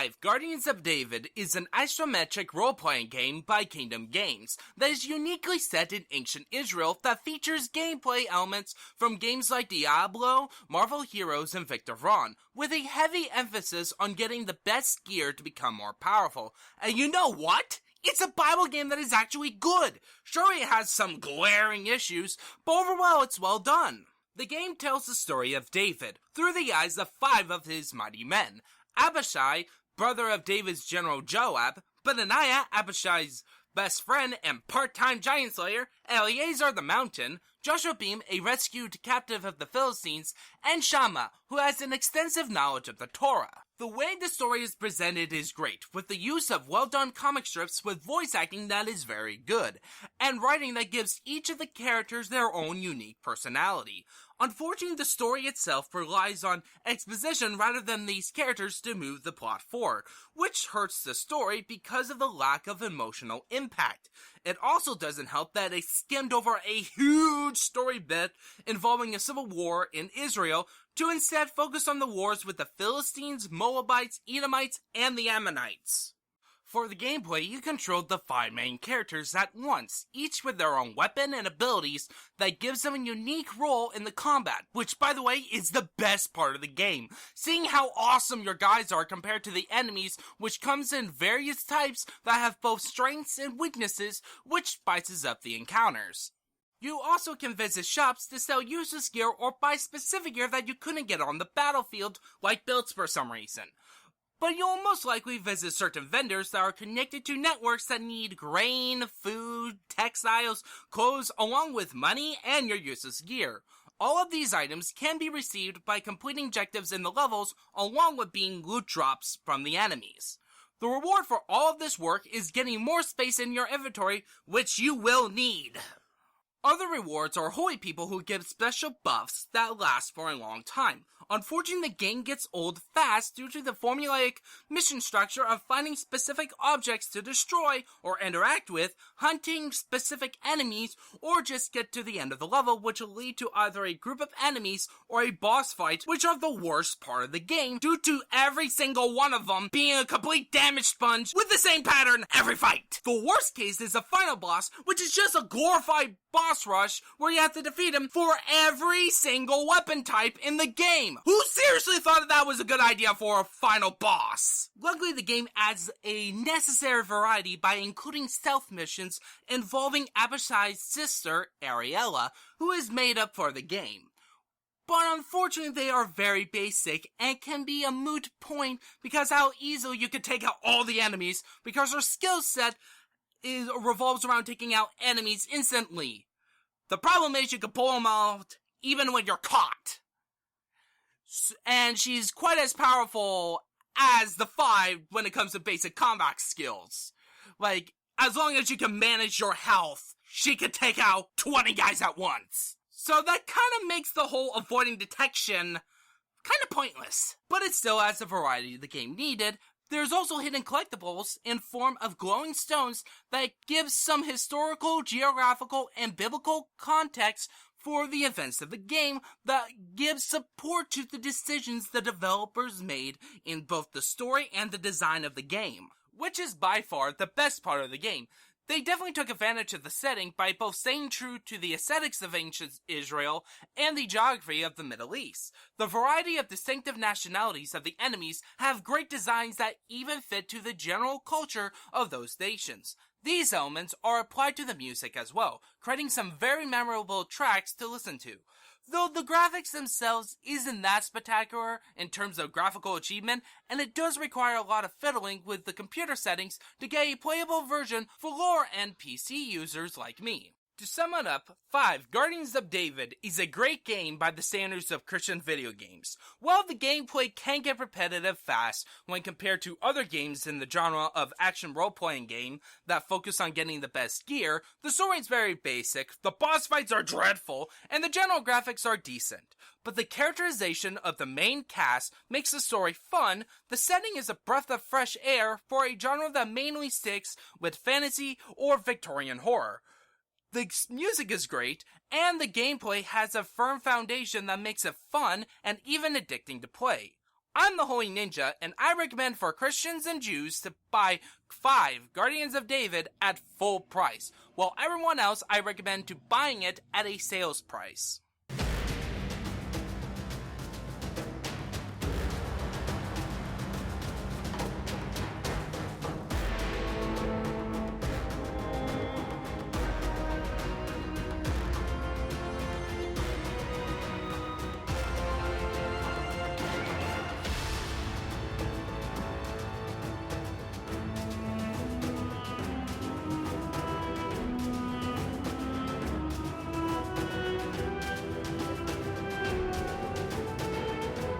5. Guardians of David is an isometric role-playing game by Kingdom Games that is uniquely set in ancient Israel that features gameplay elements from games like Diablo, Marvel Heroes, and Victor Vaughn, with a heavy emphasis on getting the best gear to become more powerful. And you know what? It's a Bible game that is actually good. Sure, it has some glaring issues, but overall it's well done. The game tells the story of David through the eyes of 5 of his mighty men. Abishai, brother of David's general Joab, Benaniah, Abishai's best friend and part-time giant slayer, Eleazar the mountain, Joshua-Beam, a rescued captive of the Philistines, and Shammah, who has an extensive knowledge of the Torah. The way the story is presented is great, with the use of well-done comic strips with voice acting that is very good, and writing that gives each of the characters their own unique personality. Unfortunately, the story itself relies on exposition rather than these characters to move the plot forward, which hurts the story because of the lack of emotional impact. It also doesn't help that it skimmed over a huge story bit involving a civil war in Israel to instead focus on the wars with the Philistines, Moabites, Edomites, and the Ammonites. For the gameplay, you controlled the 5 main characters at once, each with their own weapon and abilities that gives them a unique role in the combat, which, by the way, is the best part of the game. Seeing how awesome your guys are compared to the enemies, which comes in various types that have both strengths and weaknesses, which spices up the encounters. You also can visit shops to sell useless gear or buy specific gear that you couldn't get on the battlefield, like builds for some reason. But you'll most likely visit certain vendors that are connected to networks that need grain, food, textiles, clothes, along with money and your useless gear. All of these items can be received by completing objectives in the levels, along with being loot drops from the enemies. The reward for all of this work is getting more space in your inventory, which you will need. Other rewards are holy people who give special buffs that last for a long time. Unfortunately, the game gets old fast due to the formulaic mission structure of finding specific objects to destroy or interact with, hunting specific enemies, or just get to the end of the level, which will lead to either a group of enemies or a boss fight, which are the worst part of the game due to every single one of them being a complete damage sponge with the same pattern every fight. The worst case is the final boss, which is just a glorified boss rush where you have to defeat him for every single weapon type in the game. Who seriously thought that was a good idea for a final boss? Luckily, the game adds a necessary variety by including stealth missions involving Abishai's sister, Ariella, who is made up for the game. But unfortunately, they are very basic and can be a moot point because how easily you could take out all the enemies because her skill set revolves around taking out enemies instantly. The problem is you can pull them out even when you're caught. And she's quite as powerful as the 5 when it comes to basic combat skills. Like, as long as you can manage your health, she can take out 20 guys at once. So that kind of makes the whole avoiding detection kind of pointless. But it still has the variety the game needed. There's also hidden collectibles in form of glowing stones that give some historical, geographical, and biblical context for the events of the game that gives support to the decisions the developers made in both the story and the design of the game, which is by far the best part of the game. They definitely took advantage of the setting by both staying true to the aesthetics of ancient Israel and the geography of the Middle East. The variety of distinctive nationalities of the enemies have great designs that even fit to the general culture of those nations. These elements are applied to the music as well, creating some very memorable tracks to listen to. Though the graphics themselves isn't that spectacular in terms of graphical achievement, and it does require a lot of fiddling with the computer settings to get a playable version for lower end PC users like me. To sum it up, 5. Guardians of David is a great game by the standards of Christian video games. While the gameplay can get repetitive fast when compared to other games in the genre of action role-playing game that focus on getting the best gear, the story is very basic, the boss fights are dreadful, and the general graphics are decent. But the characterization of the main cast makes the story fun, the setting is a breath of fresh air for a genre that mainly sticks with fantasy or Victorian horror. The music is great, and the gameplay has a firm foundation that makes it fun and even addicting to play. I'm the Holy Ninja, and I recommend for Christians and Jews to buy 5 Guardians of David at full price, while everyone else I recommend to buying it at a sales price.